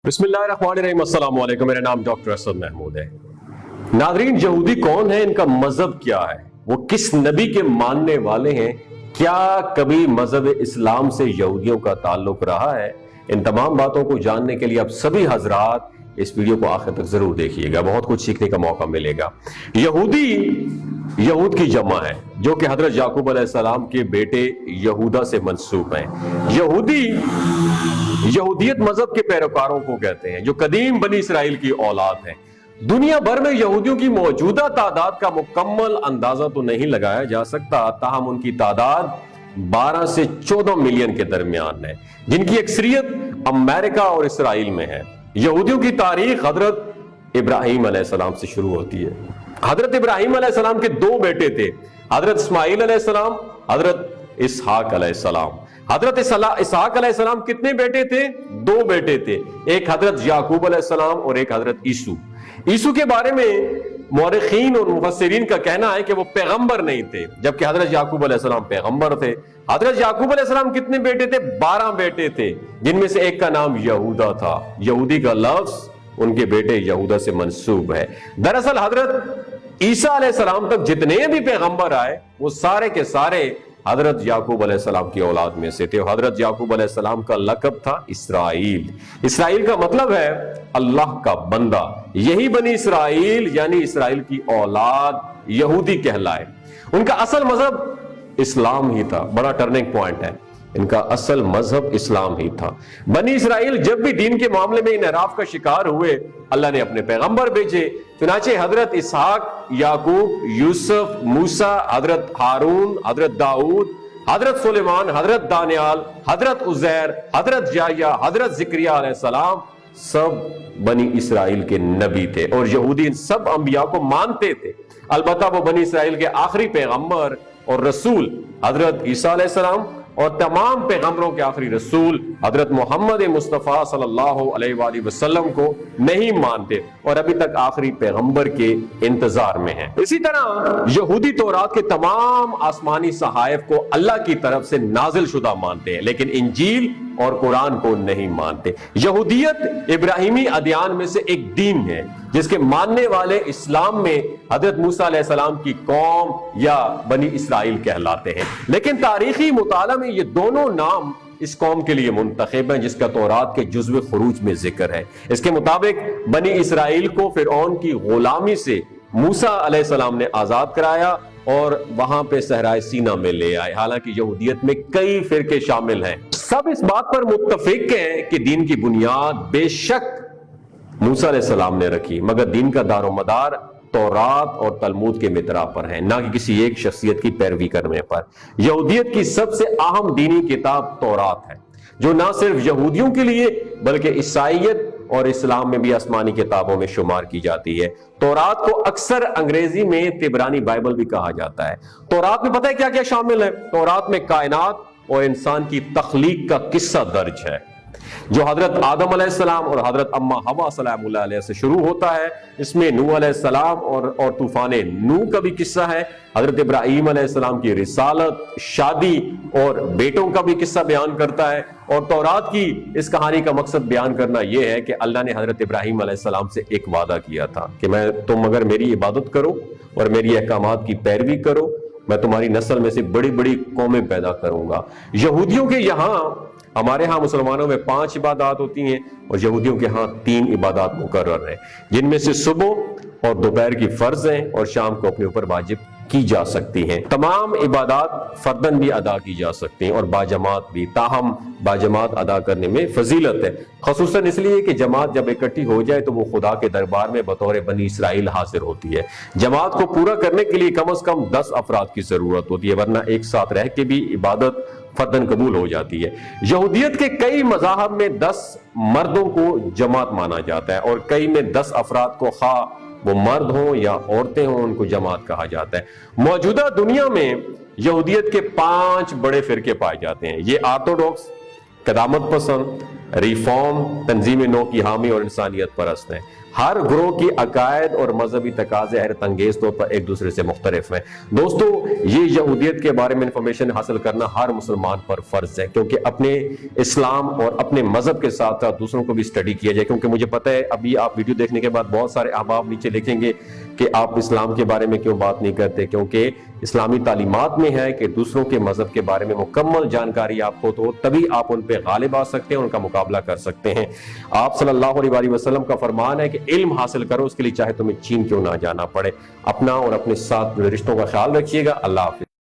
बिस्मिल्लाहिर्रहमानिर्रहीम। अस्सलाम वालेकुम। मेरा नाम डॉक्टर असद महमूद है। नाज़रीन, यहूदी कौन है, इनका मजहब क्या है, वो किस नबी के मानने वाले हैं, क्या कभी मजहब इस्लाम से यहूदियों का ताल्लुक रहा है? इन तमाम बातों को जानने के लिए आप सभी हजरात इस वीडियो को आखिर तक जरूर देखिएगा, बहुत कुछ सीखने का मौका मिलेगा। यहूदी यहूद की जमा है जो कि हजरत याकूब अलैहिस्सलाम के बेटे यहूदा से मंसूब हैं। यहूदी यहूदियत मजहब के पैरोकारों को कहते हैं जो कदीम बनी इसराइल की औलाद हैं। दुनिया भर में यहूदियों की मौजूदा तादाद का मुकम्मल अंदाजा तो नहीं लगाया जा सकता, ताहम उनकी तादाद 12 से 14 मिलियन के दरमियान है, जिनकी अक्सरियत अमेरिका और इसराइल में है। यहूदियों की तारीख हजरत इब्राहिम अलैहिस्सलाम से शुरू होती है। हजरत इब्राहिम अलैहिस्सलाम के दो बेटे थे, हजरत इस्माइल अलैहिस्सलाम, हजरत इसहाक अलैहिस्सलाम। हजरत इसहाक अलैहिस्सलाम कितने बेटे थे? दो बेटे थे, एक हजरत याकूब अलैहिस्सलाम और एक हजरत ईसू। ईसू के बारे में मुअर्रिखीन और मुफस्सिरीन का कहना है कि वो पैगंबर नहीं थे, जबकि हजरत याकूब अलैहिस्सलाम पैगंबर थे। हजरत याकूब अलैहिस्सलाम कितने बेटे थे? 12 बेटे थे, जिनमें से एक का नाम यहूदा था। यहूदी का लफ्ज उनके बेटे यहूदा से मंसूब है। दरअसल हजरत ईसा अलैहिस्सलाम तक जितने भी पैगंबर आए वो सारे के सारे हजरत याकूब अलैहिस्सलाम की औलाद में से थे। हजरत याकूब अलैहिस्सलाम का लक़ब था इसराइल। इसराइल का मतलब है अल्लाह का बंदा। यही बनी इसराइल यानी इसराइल की औलाद यहूदी कहलाए। उनका असल मजहब इस्लाम ही था। बड़ा टर्निंग पॉइंट है, इनका असल मजहब इस्लाम ही था। बनी इसराइल जब भी दीन के मामले में इनहराफ का शिकार हुए, अल्लाह ने अपने पैगंबर भेजे। चुनाचे हजरत इसहाक, याकूब, यूसुफ, मूसा, हजरत हारून, हजरत दाऊद, हजरत सुलेमान, हजरत दानियाल, हजरत उजैर, हजरत याह्या, हजरत ज़िक्रिया अलैहिस्सलाम सब बनी इसराइल के नबी थे और यहूदी इन सब अंबिया को मानते थे। अलबत्ता वो बनी इसराइल के आखिरी पैगंबर और रसूल हजरत ईसा अलैहिस्सलाम और तमाम पैगंबरों के आखिरी रसूल हजरत मोहम्मद मुस्तफ़ा सल्लल्लाहु अलैहि वसल्लम को नहीं मानते और अभी तक आखिरी पैगंबर के इंतजार में हैं। इसी तरह यहूदी तौरात के तमाम आसमानी सहायफ को अल्लाह की तरफ से नाजिल शुदा मानते हैं, लेकिन इंजील और कुरान को नहीं मानते। यहूदियत इब्राहिमी अदियान में से एक दीन है जिसके मानने वाले इस्लाम में हजरत मूसा अलैहिस्सलाम की कौम या बनी इसराइल कहलाते हैं, लेकिन तारीखी मुताला में ये दोनों नाम इस कौम के लिए मुंतखब है जिसका तौरात के जुज़्व खुरूज में जिक्र है। इसके मुताबिक बनी इसराइल को फिरौन की गुलामी से मूसा अलैहिस्सलाम ने आजाद कराया और वहां पे सहराए सीना में ले आए। हालांकि यहूदियत में कई फिरके शामिल हैं, सब इस बात पर मुत्तफिक हैं कि दीन की बुनियाद बेशक मूसा अलैहिस्सलाम ने रखी, मगर दीन का दारोमदार तौरात और तलमूद के मित्रा पर है, ना कि किसी एक शख्सियत की पैरवी करने पर। यहूदियत की सबसे अहम दीनी किताब तौरात है, जो ना सिर्फ यहूदियों के लिए बल्कि ईसाईयत और इस्लाम में भी आसमानी किताबों में शुमार की जाती है। तौरात को अक्सर अंग्रेजी में तिब्रानी बाइबल भी कहा जाता है। तौरात में पता है क्या क्या शामिल है? तौरात में कायनात और इंसान की तख्लीक का किस्सा दर्ज है, जो हजरत आदम अलैहिस्सलाम और हजरत अम्मा हवा सलामुल्लाह अलैहा से शुरू होता है। इसमें नूह अलैहिस्सलाम और तूफाने नूह का भी किस्सा है। हजरत इब्राहीम अलैहिस्सलाम की रिसालत, शादी और बेटों का भी किस्सा बयान करता है। और तौरात की इस कहानी का मकसद बयान करना यह है कि अल्लाह ने हजरत इब्राहीम अलैहिस्सलाम से एक वादा किया था कि तुम अगर मेरी इबादत करो और मेरी अहकामात की पैरवी करो, मैं तुम्हारी नस्ल में से बड़ी बड़ी कौमें पैदा करूंगा। यहूदियों के यहाँ, हमारे यहाँ मुसलमानों में 5 इबादत होती हैं और यहूदियों के यहाँ 3 इबादत मुकर्रर हैं, जिनमें से सुबह और दोपहर की फर्ज हैं और शाम को अपने ऊपर वाजिब की जा सकती हैं। तमाम इबादत फर्दन भी अदा की जा सकती हैं और बाजमात भी, ताहम बाजमात अदा करने में फजीलत है, खसूसन इसलिए कि जमात जब इकट्ठी हो जाए तो वो खुदा के दरबार में बतौर बनी इसराइल हाजिर होती है। जमात को पूरा करने के लिए कम से कम 10 अफराद की जरूरत होती है, वरना एक साथ रह के भी इबादत फर्दन कबूल हो जाती है। यहूदियत के कई मज़ाहब में 10 मर्दों को जमात माना जाता है और कई में 10 अफराद को, खा वो मर्द हो या औरतें हों, उनको जमात कहा जाता है। मौजूदा दुनिया में यहूदियत के 5 बड़े फिरके पाए जाते हैं। ये ऑर्थोडॉक्स, क़दामत पसंद, रिफॉर्म, तंजीम नौ की हामी और इंसानियत परस्त हैं। हर ग्रोह की अकायद और मजहबी तकाजे हैरत अंगेज तौर पर एक दूसरे से मुख्तलिफ हैं। दोस्तों, ये यहूदियत के बारे में इंफॉर्मेशन हासिल करना हर मुसलमान पर फर्ज है, क्योंकि अपने इस्लाम और अपने मजहब के साथ साथ दूसरों को भी स्टडी किया जाए। क्योंकि मुझे पता है अभी आप वीडियो देखने के बाद बहुत सारे अहबाब नीचे लिखेंगे कि आप इस्लाम के बारे में क्यों बात नहीं करते, क्योंकि इस्लामी तालीमात में है कि दूसरों के मजहब के बारे में मुकम्मल जानकारी आपको तो तभी आप उन पे गालिब आ सकते हैं, उनका मुकाबला कर सकते हैं। आप सल्लल्लाहु अलैहि वसल्लम का फरमान है कि इल्म हासिल करो, उसके लिए चाहे तुम्हें चीन क्यों ना जाना पड़े। अपना और अपने साथ रिश्तों का ख्याल रखिएगा। अल्लाह हाफिज।